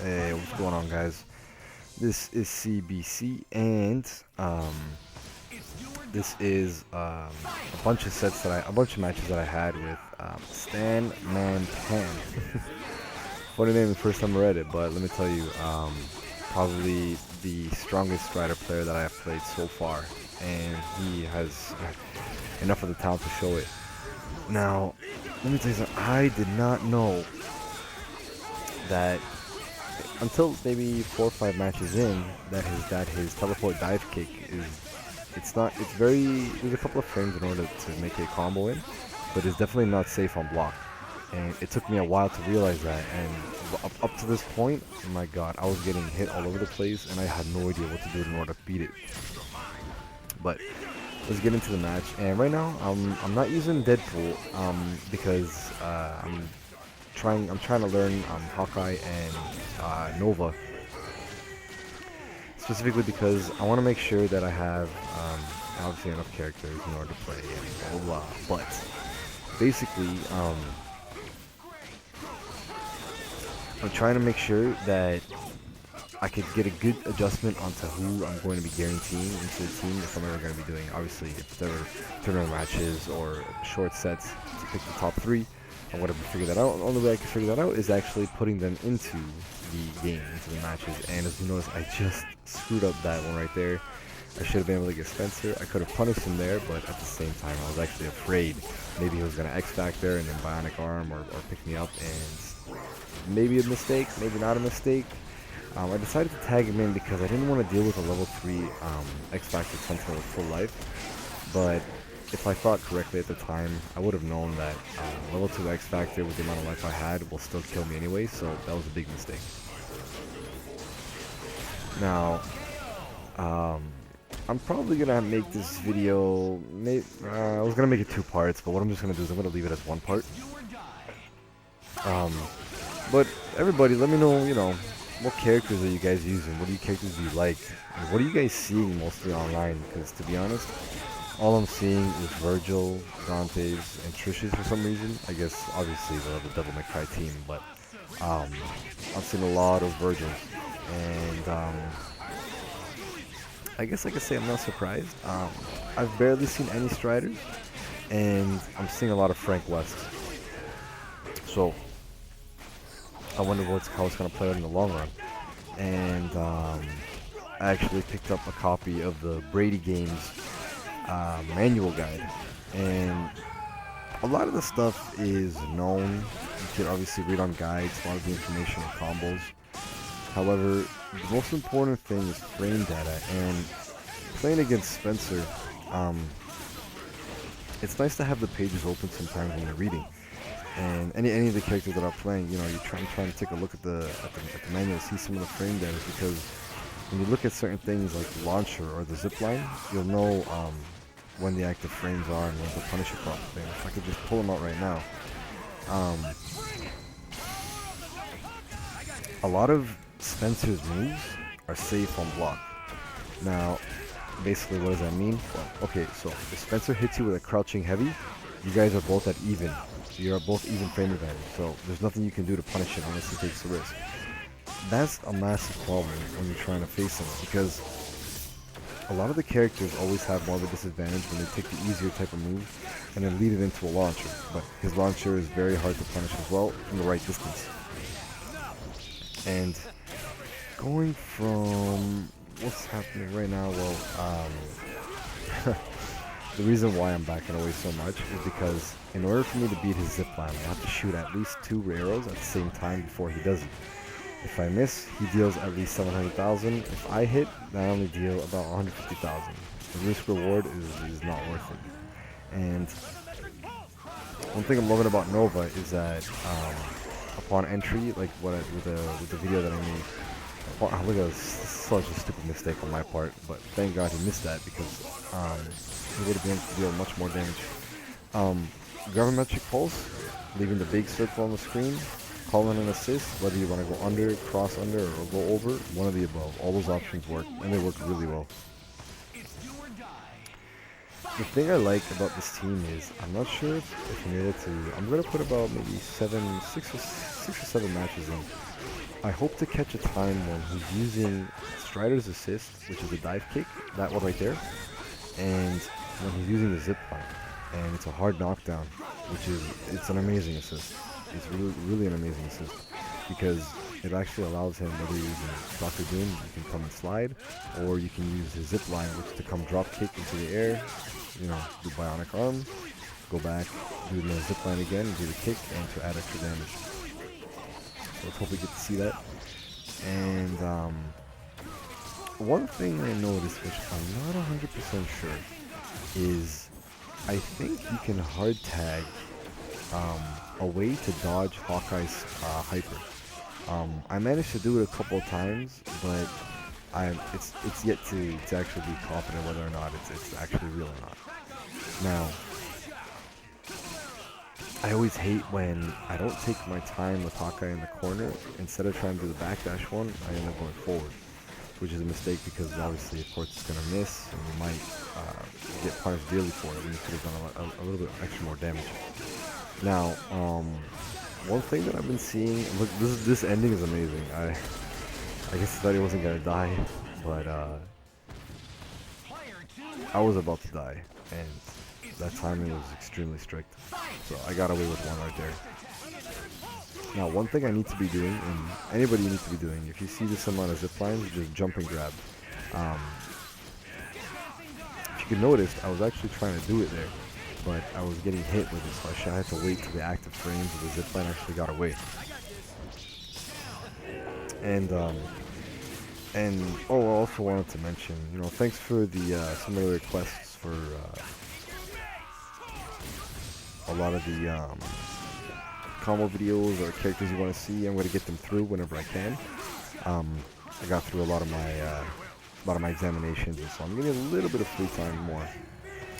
Hey, what's going on, guys? This is CBC, and this is a bunch of a bunch of matches that I had with Stanmanpan. Funny name the first time I read it, but let me tell you, probably the strongest strider player that I have played so far, and he has enough of the talent to show it. Now, let me tell you something. I did not know that until maybe 4 or 5 matches in, that his teleport dive kick is it's very, there's a couple of frames in order to make a combo in, but it's definitely not safe on block. And it took me a while to realize that, and up to this point, my god, I was getting hit all over the place and I had no idea what to do in order to beat it. But let's get into the match. And right now I'm not using Deadpool because I'm trying to learn Hawkeye and Nova, specifically because I want to make sure that I have obviously enough characters in order to play and blah blah blah. But basically, I'm trying to make sure that I could get a good adjustment onto who I'm going to be guaranteeing into the team if I'm ever going to be doing. Obviously, if there are tournament matches or short sets to pick the top three, I would have figured that out. The only way I can figure that out is actually putting them into the game, into the matches. And as you notice, I just screwed up that one right there. I should have been able to get Spencer. I could have punished him there, but at the same time, I was actually afraid maybe he was going to X Factor and then Bionic Arm or pick me up. And maybe a mistake, maybe not a mistake. I decided to tag him in because I didn't want to deal with a level 3 X Factor Sentinel with full life. But if I thought correctly at the time, I would have known that level 2 X Factor with the amount of life I had will still kill me anyway, so that was a big mistake. Now, I'm probably going to make this video, I was going to make it 2 parts, but what I'm just going to do is I'm going to leave it as 1 part. But everybody, let me know, what characters are you guys using? What characters do you like? And what are you guys seeing mostly online? Because to be honest, all I'm seeing is Virgil, Dante's, and Trish's for some reason. I guess obviously the Devil May Cry team, but I've seen a lot of Virgils, and I guess I could say I'm not surprised. I've barely seen any Striders, and I'm seeing a lot of Frank West. So I wonder how it's going to play out in the long run. And I actually picked up a copy of the Brady Games manual guide. And a lot of the stuff is known. You can obviously read on guides, a lot of the information on combos. However, the most important thing is frame data. And playing against Spencer, it's nice to have the pages open sometimes when you're reading. And any of the characters that I'm playing, you're trying to take a look at the manual, see some of the frame damage, because when you look at certain things like the launcher or the zipline, you'll know when the active frames are and when to punish a proper thing. If I could just pull them out right now. A lot of Spencer's moves are safe on block. Now, basically what does that mean? Well, okay, so if Spencer hits you with a crouching heavy, you guys are both at even. You're both even frame advantage, so there's nothing you can do to punish him unless he takes the risk. That's a massive problem when you're trying to face him, because a lot of the characters always have more of a disadvantage when they take the easier type of move and then lead it into a launcher. But his launcher is very hard to punish as well from the right distance. And going from what's happening right now, well, the reason why I'm backing away so much is because in order for me to beat his zipline, I have to shoot at least 2 arrows at the same time before he does it. If I miss, he deals at least 700,000. If I hit, I only deal about 150,000. The risk reward is not worth it. And one thing I'm loving about Nova is that upon entry, like with the video that I made, look at this, such a stupid mistake on my part, but thank God he missed that, because he would have been able to deal much more damage. Gravimetric pulse, leaving the big circle on the screen, calling an assist, whether you want to go under, cross under, or go over, one of the above. All those options work, and they work really well. The thing I like about this team is, I'm not sure if I'm able to, I'm going to put about maybe 6 or 7 matches in. I hope to catch a time when he's using Strider's assist, which is a dive kick, that one right there, and when he's using the zip line, and it's a hard knockdown, it's an amazing assist. It's really, really an amazing assist because it actually allows him, whether you're using Dr. Doom, you can come and slide, or you can use his zip line, which to come drop kick into the air, do bionic arm, go back, do the zip line again, do the kick, and to add extra damage. So let's hope we get to see that. And one thing I noticed, which I'm not 100% sure, is I think you can hard tag a way to dodge Hawkeye's hyper. I managed to do it a couple of times, but it's yet to actually be confident whether or not it's actually real or not. Now, I always hate when I don't take my time with Hawkeye in the corner. Instead of trying to do the backdash one, I end up going forward, which is a mistake because obviously, of course, it's going to miss, and you might get punished dearly for it when you could have done a little bit extra more damage. Now, one thing that I've been seeing, look, this ending is amazing. I guess I thought he wasn't going to die, but I was about to die, and that timing was extremely strict. So I got away with one right there. Now, one thing I need to be doing, and anybody needs to be doing, if you see this amount of zip lines, just jump and grab. If you can notice, I was actually trying to do it there, but I was getting hit with it, so I had to wait till the active frames of the zip line actually got away. And I also wanted to mention, thanks for the some of the requests for a lot of the combo videos or characters you want to see. I'm going to get them through whenever I can. I got through a lot of my examinations, and so I'm getting a little bit of free time more.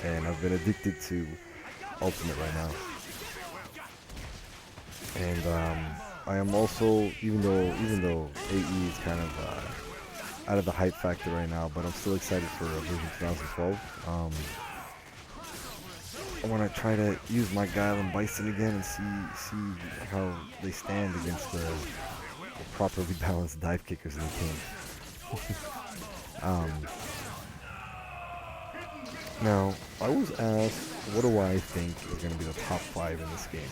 And I've been addicted to Ultimate right now. And I am also, even though AE is kind of out of the hype factor right now, but I'm still excited for version 2012. I want to try to use my Guile and Bison again and see how they stand against the properly balanced dive kickers in the team. Now, I was asked, what do I think is going to be the top 5 in this game?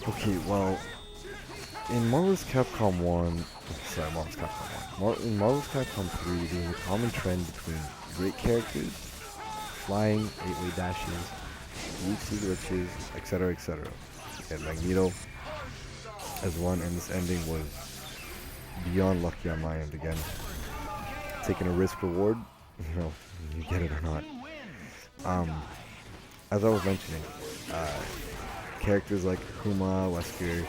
Okay, well, in Marvel's Capcom 1, Marvel's Capcom 1. In Marvel's Capcom 3, there's a common trend between great characters, flying, 8-way dashes, UC glitches, etc., etc. And Magneto as one, and this ending was beyond lucky on my end again. Taking a risk reward, you get it or not. As I was mentioning, characters like Akuma, Wesker,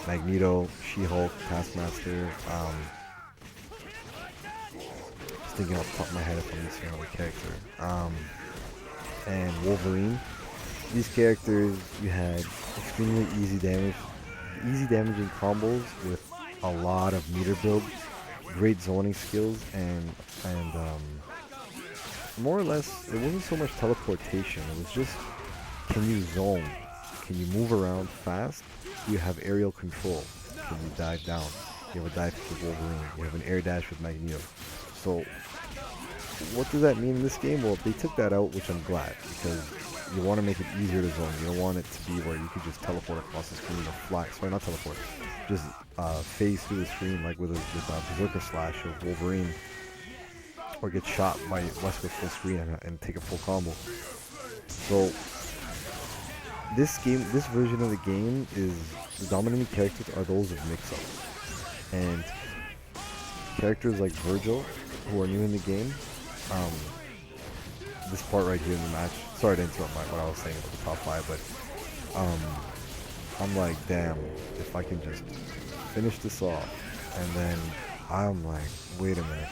Magneto, She-Hulk, Taskmaster, just thinking off the top of my head if I'm missing another character, and Wolverine. These characters, you had extremely easy damaging combos with a lot of meter build, great zoning skills, and more or less, it wasn't so much teleportation, it was just, can you zone? Can you move around fast? Do you have aerial control? Can you dive down? You have a dive kick with Wolverine. You have an air dash with Magneto. So, what does that mean in this game? Well, they took that out, which I'm glad, because you want to make it easier to zone. You don't want it to be where you could just teleport across the screen or fly. Sorry, not teleport. Just phase through the screen like with a Berserker Slash of Wolverine, or get shot by Wesker full screen and take a full combo. So this version of the game is, the dominating characters are those of mix-up, and characters like Virgil, who are new in the game, this part right here in the match, sorry to interrupt what I was saying about the top 5, but I'm like, damn, if I can just finish this off, and then I'm like, wait a minute,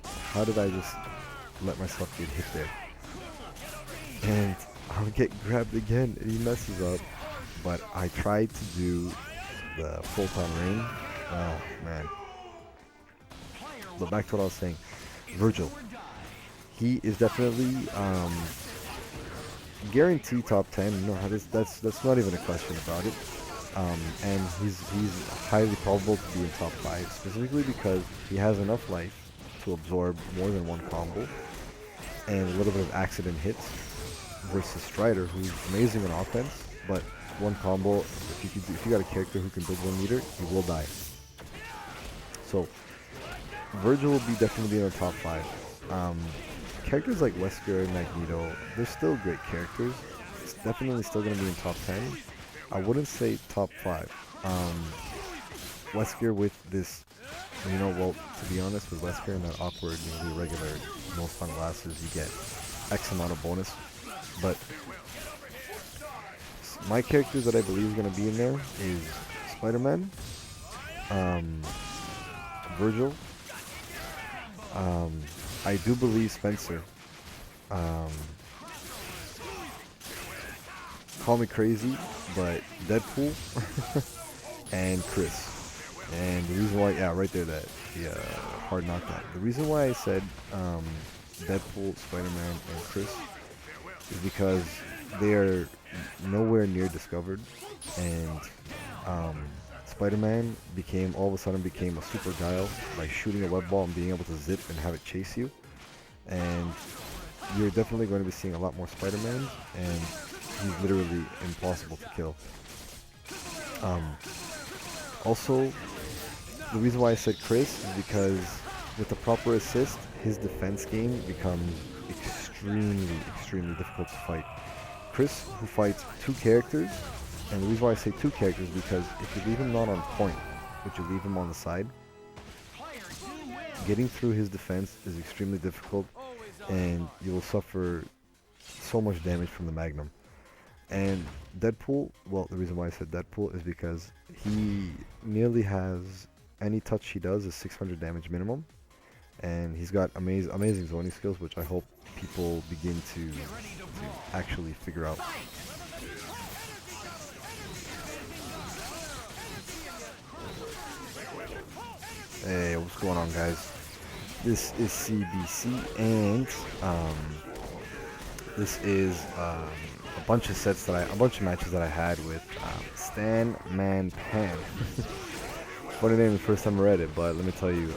how did I just let myself get hit there? And I'll get grabbed again, and he messes up, but I tried to do the full-time rain. Oh man. But back to what I was saying, Virgil, he is definitely guaranteed top 10. That's not even a question about it. And he's highly probable to be in top 5, specifically because he has enough life to absorb more than one combo and a little bit of accident hits versus Strider, who's amazing in offense, but one combo, if you got a character who can build 1 meter, he will die. So Virgil will be definitely in our top 5. Characters like Wesker and Magneto, they're still great characters. It's definitely still going to be in top 10. I wouldn't say top 5. Wesker with this, well, to be honest, with Wesker and that awkward, the regular no sunglasses, you get X amount of bonus. But my characters that I believe is going to be in there is Spider-Man, Virgil, I do believe Spencer, call me crazy, but Deadpool, and Chris. And the reason why, yeah, right there, that hard knockdown. The reason why I said Deadpool, Spider-Man, and Chris is because they are nowhere near discovered, and Spider-Man all of a sudden became a super guile by shooting a web ball and being able to zip and have it chase you. And you're definitely going to be seeing a lot more Spider-Man, and he's literally impossible to kill. Also, the reason why I said Chris is because with the proper assist, his defense game becomes extremely difficult to fight. Chris, who fights 2 characters, and the reason why I say 2 characters is because if you leave him not on point, but you leave him on the side, getting through his defense is extremely difficult, and you will suffer so much damage from the Magnum. And Deadpool, well, the reason why I said Deadpool is because he nearly has, any touch he does is 600 damage minimum, and he's got amazing zoning skills, which I hope people begin to actually figure out. Hey, what's going on, guys? This is CBC, and this is a bunch of matches that I had with Stanmanpan. Funny name the first time I read it, but let me tell you,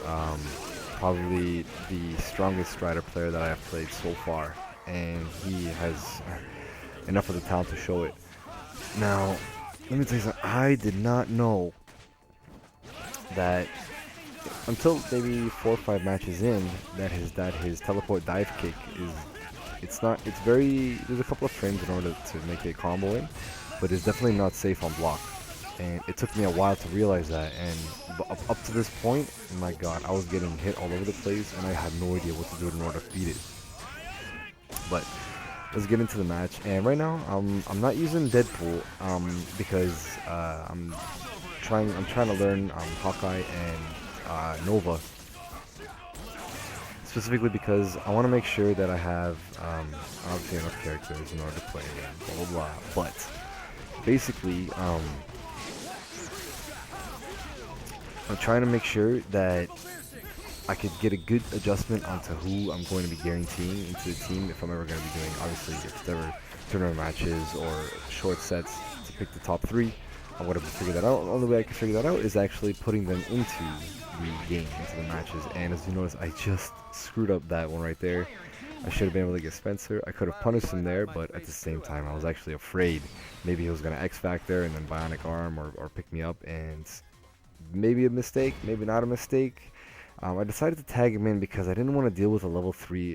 probably the strongest Strider player that I have played so far, and he has enough of the talent to show it. Now, let me tell you something. I did not know that until maybe 4 or 5 matches in that his teleport dive kick there's a couple of frames in order to make a combo in, but it's definitely not safe on block. And it took me a while to realize that, and up to this point, my god, I was getting hit all over the place and I had no idea what to do in order to beat it. But let's get into the match. And right now I'm not using Deadpool because I'm trying to learn Hawkeye and Nova, specifically because I want to make sure that I have obviously enough characters in order to play and blah blah blah. But basically I'm trying to make sure that I could get a good adjustment onto who I'm going to be guaranteeing into the team if I'm ever going to be doing, obviously, if it's ever tournament matches or short sets to pick the top 3. I would have figured that out. The only way I can figure that out is actually putting them into the game, into the matches. And as you notice, I just screwed up that one right there. I should have been able to get Spencer. I could have punished him there, but at the same time, I was actually afraid maybe he was going to X-Factor and then Bionic Arm or pick me up, and maybe a mistake, maybe not a mistake. I decided to tag him in because I didn't want to deal with a level 3